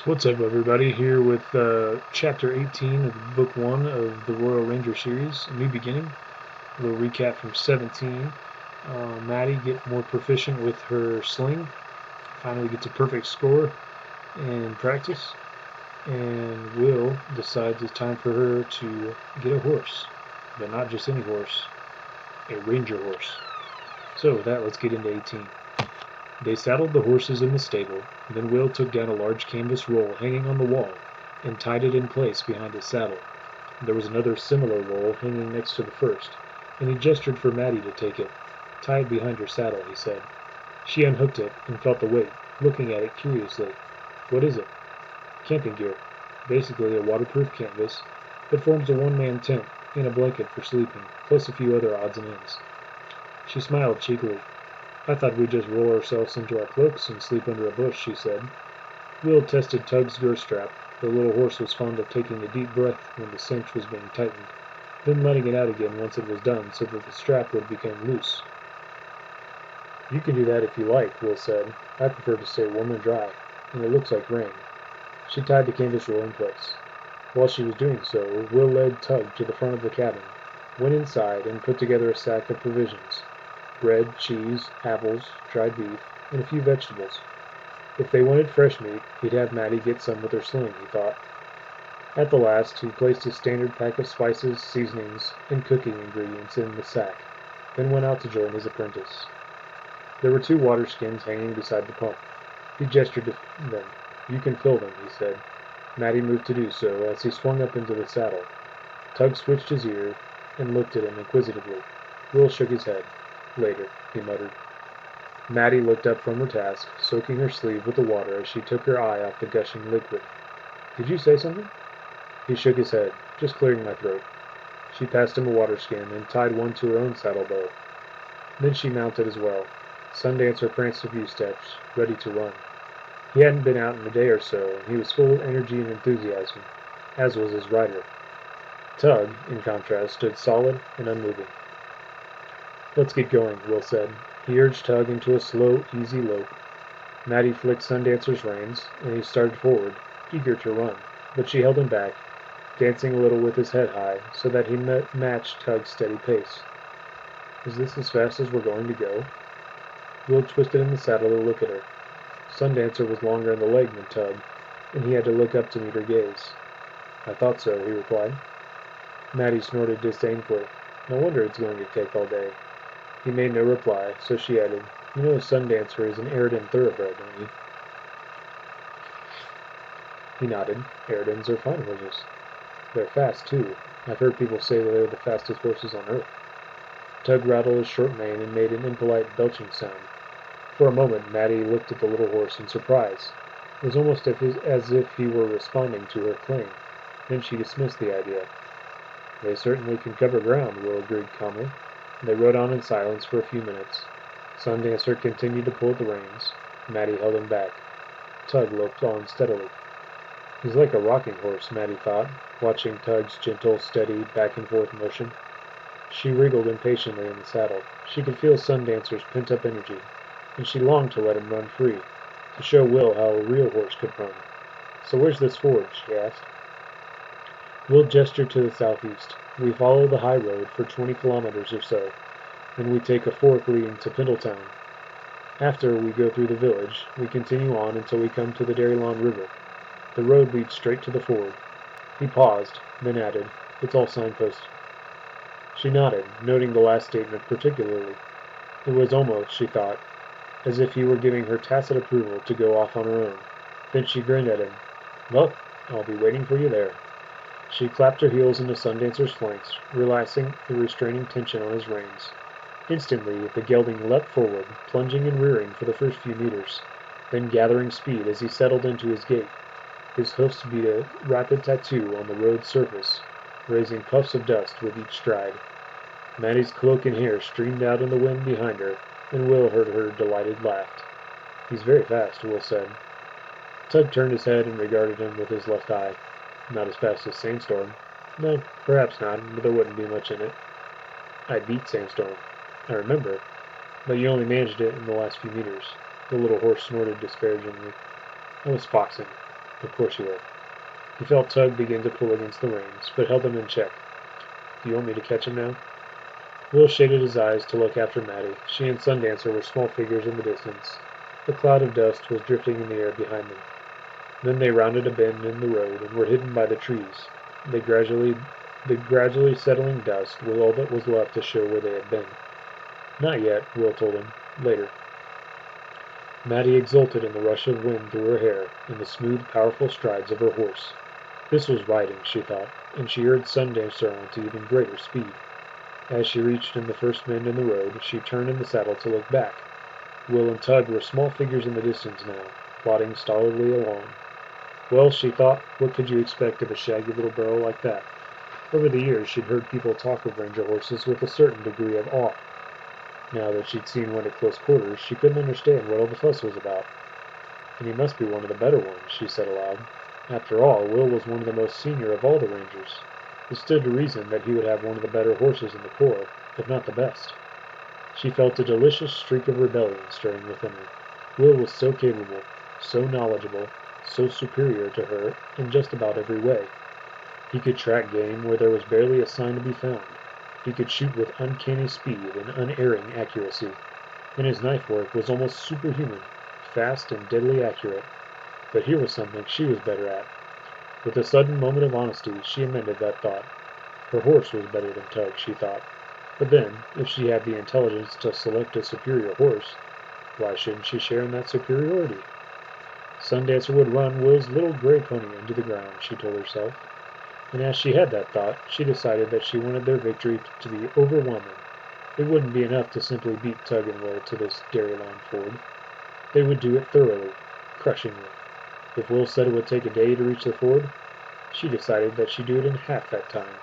So what's up, everybody? Here with Chapter 18 of Book 1 of the Royal Ranger series, A New Beginning. A little recap from 17. Maddie get more proficient with her sling. Finally gets a perfect score in practice. And Will decides it's time for her to get a horse. But not just any horse, a ranger horse. So with that, let's get into 18. They saddled the horses in the stable, then Will took down a large canvas roll hanging on the wall and tied it in place behind his saddle. There was another similar roll hanging next to the first, and he gestured for Maddie to take it. "Tie it behind your saddle," he said. She unhooked it and felt the weight, looking at it curiously. "What is it?" "Camping gear. Basically a waterproof canvas. It forms a one-man tent and a blanket for sleeping, plus a few other odds and ends." She smiled cheekily. "I thought we'd just roll ourselves into our cloaks and sleep under a bush," she said. Will tested Tug's girth strap. The little horse was fond of taking a deep breath when the cinch was being tightened, then letting it out again once it was done so that the strap would become loose. "You can do that if you like," Will said. "I prefer to stay warm and dry, and it looks like rain." She tied the canvas roll in place. While she was doing so, Will led Tug to the front of the cabin, went inside, and put together a sack of provisions: bread, cheese, apples, dried beef, and a few vegetables. If they wanted fresh meat, he'd have Maddie get some with her sling, he thought. At the last, he placed his standard pack of spices, seasonings, and cooking ingredients in the sack, then went out to join his apprentice. There were 2 water skins hanging beside the pump. He gestured to them. "You can fill them," he said. Maddie moved to do so as he swung up into the saddle. Tug switched his ear and looked at him inquisitively. Will shook his head. "Later," he muttered. Maddie looked up from her task, soaking her sleeve with the water as she took her eye off the gushing liquid. "Did you say something?" He shook his head. "Just clearing my throat." She passed him a water skin and tied one to her own saddle bow. Then she mounted as well. Sundancer pranced a few steps, ready to run. He hadn't been out in a day or so, and he was full of energy and enthusiasm, as was his rider. Tug, in contrast, stood solid and unmoving. "Let's get going," Will said. He urged Tug into a slow, easy lope. Maddie flicked Sundancer's reins, and he started forward, eager to run, but she held him back, dancing a little with his head high, so that he matched Tug's steady pace. "Is this as fast as we're going to go?" Will twisted in the saddle to look at her. Sundancer was longer in the leg than Tug, and he had to look up to meet her gaze. "I thought so," he replied. Maddie snorted disdainfully. "No wonder it's going to take all day." He made no reply, so she added, "You know Sundancer is an Eridan thoroughbred, don't you?" He nodded. "Eridans are fine horses. They're fast, too. I've heard people say they're the fastest horses on earth." Tug rattled his short mane and made an impolite belching sound. For a moment Maddie looked at the little horse in surprise. It was almost as if he were responding to her claim. Then she dismissed the idea. "They certainly can cover ground," Will agreed calmly. They rode on in silence for a few minutes. Sundancer continued to pull at the reins. Maddie held him back. Tug loped on steadily. "He's like a rocking horse," Maddie thought, watching Tug's gentle, steady, back-and-forth motion. She wriggled impatiently in the saddle. She could feel Sundancer's pent-up energy, and she longed to let him run free, to show Will how a real horse could run. "So where's this ford?" she asked. Will gestured to the southeast. "We follow the high road for 20 kilometers or so. Then we take a fork leading to Pendletown. After we go through the village, we continue on until we come to the Dairylawn River. The road leads straight to the ford." He paused, then added, "It's all signposted." She nodded, noting the last statement particularly. It was almost, she thought, as if he were giving her tacit approval to go off on her own. Then she grinned at him. "Well, I'll be waiting for you there." She clapped her heels into Sundancer's flanks, relaxing the restraining tension on his reins. Instantly the gelding leapt forward, plunging and rearing for the first few meters, then gathering speed as he settled into his gait. His hoofs beat a rapid tattoo on the road's surface, raising puffs of dust with each stride. Maddie's cloak and hair streamed out in the wind behind her, and Will heard her delighted laugh. "He's very fast," Will said. Tug turned his head and regarded him with his left eye. "Not as fast as Sandstorm." "No, perhaps not, but there wouldn't be much in it." "I beat Sandstorm, I remember, but you only managed it in the last few meters." The little horse snorted disparagingly. "I was foxing." Of course you will. He felt Tug begin to pull against the reins, but held him in check. Do you want me to catch him now? Will shaded his eyes to look after Maddie. She and Sundancer were small figures in the distance. A cloud of dust was drifting in the air behind them. Then they rounded a bend in the road and were hidden by the trees. The gradually settling dust was all that was left to show where they had been. Not yet, Will told him. Later. Maddie exulted in the rush of wind through her hair and the smooth, powerful strides of her horse. This was riding, she thought, and she urged Sundancer on to even greater speed. As she reached the first bend in the road, she turned in the saddle to look back. Will and Tug were small figures in the distance now, plodding stolidly along. Well, she thought, what could you expect of a shaggy little barrel like that? Over the years, she'd heard people talk of ranger horses with a certain degree of awe. Now that she'd seen one at close quarters, she couldn't understand what all the fuss was about. And he must be one of the better ones, she said aloud. After all, Will was one of the most senior of all the rangers. It stood to reason that he would have one of the better horses in the corps, if not the best. She felt a delicious streak of rebellion stirring within her. Will was so capable, so knowledgeable, so superior to her in just about every way. He could track game where there was barely a sign to be found. He could shoot with uncanny speed and unerring accuracy, and his knife work was almost superhuman, fast and deadly accurate. But here was something she was better at. With a sudden moment of honesty, she amended that thought. Her horse was better than Tug, she thought. But then, if she had the intelligence to select a superior horse, why shouldn't she share in that superiority? Sundancer would run Will's little gray pony into the ground, she told herself. And as she had that thought, she decided that she wanted their victory to be overwhelming. It wouldn't be enough to simply beat Tug and Will to this dairy-line ford. They would do it thoroughly, crushingly. If Will said it would take a day to reach the ford, she decided that she'd do it in half that time.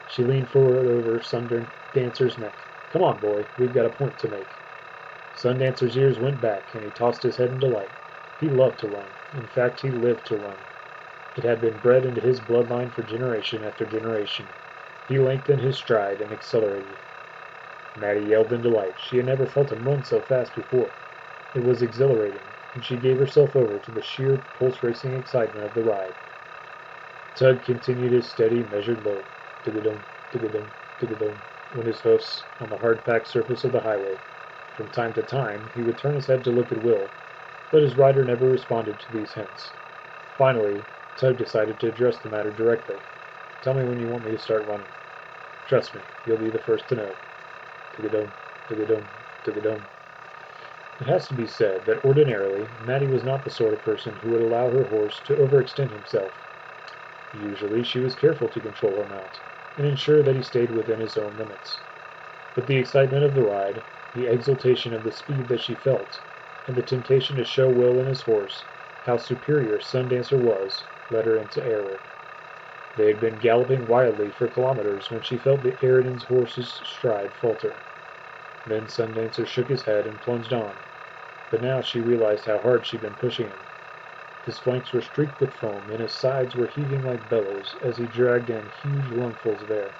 She leaned forward over Sundancer's neck. Come on, boy, we've got a point to make. Sundancer's ears went back, and he tossed his head in delight. He loved to run. In fact, he lived to run. It had been bred into his bloodline for generation after generation. He lengthened his stride and accelerated. Maddie yelled in delight. She had never felt him run so fast before. It was exhilarating, and she gave herself over to the sheer, pulse-racing excitement of the ride. Tug continued his steady, measured lope. Dug-a-dum, dug-a-dum, dug-a-dum, went his hoofs on the hard-packed surface of the highway. From time to time, he would turn his head to look at Will, but his rider never responded to these hints. Finally, Tug decided to address the matter directly. Tell me when you want me to start running. Trust me, you'll be the first to know. Dug-a-dum, dug-a-dum, dug-a-dum. It has to be said that ordinarily, Maddie was not the sort of person who would allow her horse to overextend himself. Usually, she was careful to control her mount, and ensure that he stayed within his own limits. But the excitement of the ride, the exultation of the speed that she felt, and the temptation to show Will and his horse how superior Sundancer was, led her into error. They had been galloping wildly for kilometers when she felt the Eridan's horse's stride falter. Then Sundancer shook his head and plunged on, but now she realized how hard she'd been pushing him. His flanks were streaked with foam, and his sides were heaving like bellows as he dragged in huge lungfuls of air.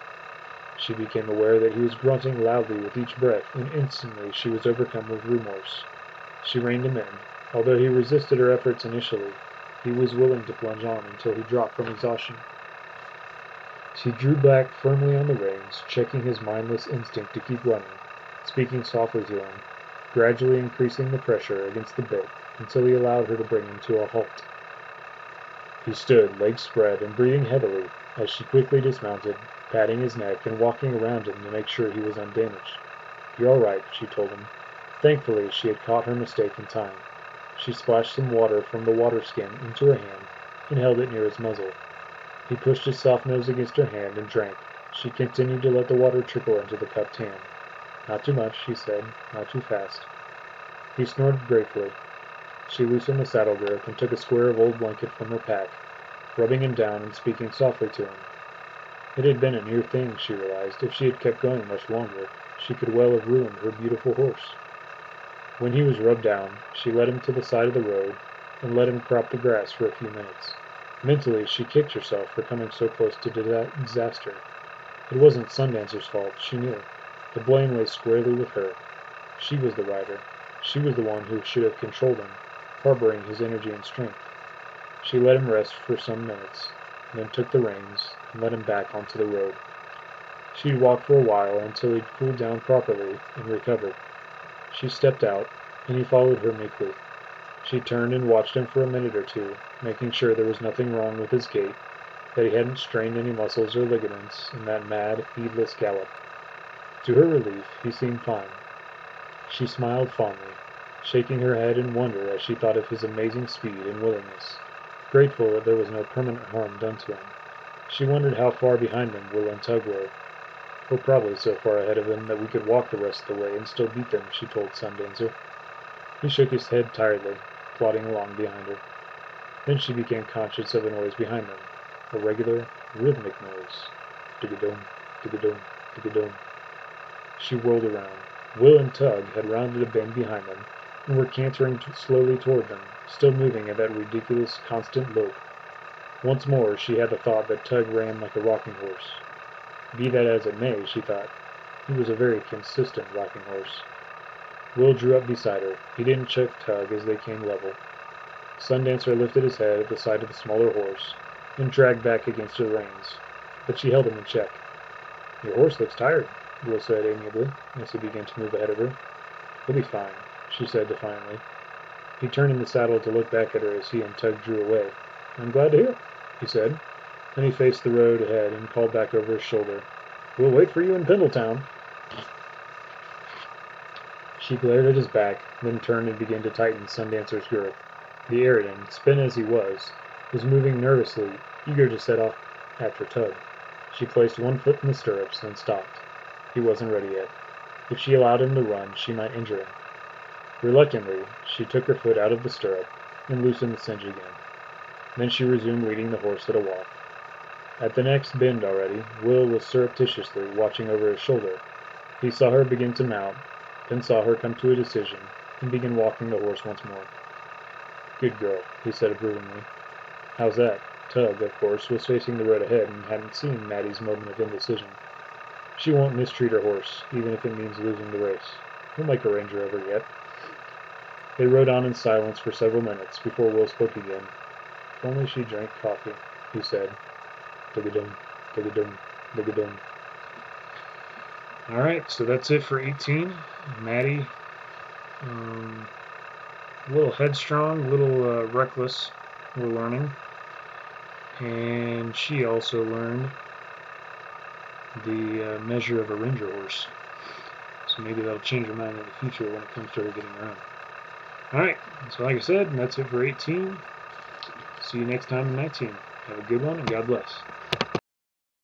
She became aware that he was grunting loudly with each breath, and instantly she was overcome with remorse. She reined him in. Although he resisted her efforts initially, he was willing to plunge on until he dropped from exhaustion. She drew back firmly on the reins, checking his mindless instinct to keep running, speaking softly to him, gradually increasing the pressure against the bit until he allowed her to bring him to a halt. He stood, legs spread, and breathing heavily, as she quickly dismounted, patting his neck and walking around him to make sure he was undamaged. You're all right, she told him. Thankfully, she had caught her mistake in time. She splashed some water from the water skin into her hand and held it near his muzzle. He pushed his soft nose against her hand and drank. She continued to let the water trickle into the cupped hand. Not too much, she said, not too fast. He snorted gratefully. She loosened the saddle girth and took a square of old blanket from her pack, rubbing him down and speaking softly to him. It had been a near thing, she realized. If she had kept going much longer, she could well have ruined her beautiful horse. When he was rubbed down, she led him to the side of the road and let him crop the grass for a few minutes. Mentally, she kicked herself for coming so close to disaster. It wasn't Sundancer's fault, she knew. The blame lay squarely with her. She was the rider. She was the one who should have controlled him, harboring his energy and strength. She let him rest for some minutes, then took the reins and led him back onto the road. She'd walk for a while until he'd cooled down properly and recovered. She stepped out, and he followed her meekly. She turned and watched him for a minute or two, making sure there was nothing wrong with his gait, that he hadn't strained any muscles or ligaments in that mad, heedless gallop. To her relief, he seemed fine. She smiled fondly, shaking her head in wonder as she thought of his amazing speed and willingness, grateful that there was no permanent harm done to him. She wondered how far behind them Will and Tug were. "We're probably so far ahead of them that we could walk the rest of the way and still beat them," she told Sundancer. He shook his head tiredly, plodding along behind her. Then she became conscious of a noise behind them, a regular, rhythmic noise. Dig-a-dum, dig-a-dum, dig-a-dum. She whirled around. Will and Tug had rounded a bend behind them and were cantering slowly toward them, still moving at that ridiculous constant lope. Once more she had the thought that Tug ran like a rocking horse. Be that as it may, she thought, he was a very consistent rocking horse. Will drew up beside her. He didn't check Tug as they came level. Sundancer lifted his head at the sight of the smaller horse and dragged back against her reins, but she held him in check. "Your horse looks tired," Will said amiably as he began to move ahead of her. "He'll be fine," she said defiantly. He turned in the saddle to look back at her as he and Tug drew away. "I'm glad to hear it," he said. Then he faced the road ahead and called back over his shoulder, "We'll wait for you in Pendletown." She glared at his back, then turned and began to tighten Sundancer's girth. The Aridan, spent as he was moving nervously, eager to set off after Tug. She placed one foot in the stirrups, then stopped. He wasn't ready yet. If she allowed him to run, she might injure him. Reluctantly, she took her foot out of the stirrup and loosened the cinch again. Then she resumed leading the horse at a walk. At the next bend already, Will was surreptitiously watching over his shoulder. He saw her begin to mount, then saw her come to a decision, and begin walking the horse once more. "Good girl," he said approvingly. "How's that?" Tug, of course, was facing the road ahead and hadn't seen Maddie's moment of indecision. "She won't mistreat her horse, even if it means losing the race. We'll make a ranger of her yet." They rode on in silence for several minutes before Will spoke again. "If only she drank coffee," he said. Dug-a-dum, dug-a-dum, dug-a-dum. All right, so that's it for 18. Maddie, a little headstrong, a little reckless, we're learning. And she also learned the measure of a ranger horse. So maybe that'll change her mind in the future when it comes to her getting around. Alright, so like I said, that's it for 18. See you next time in 19. Have a good one, and God bless.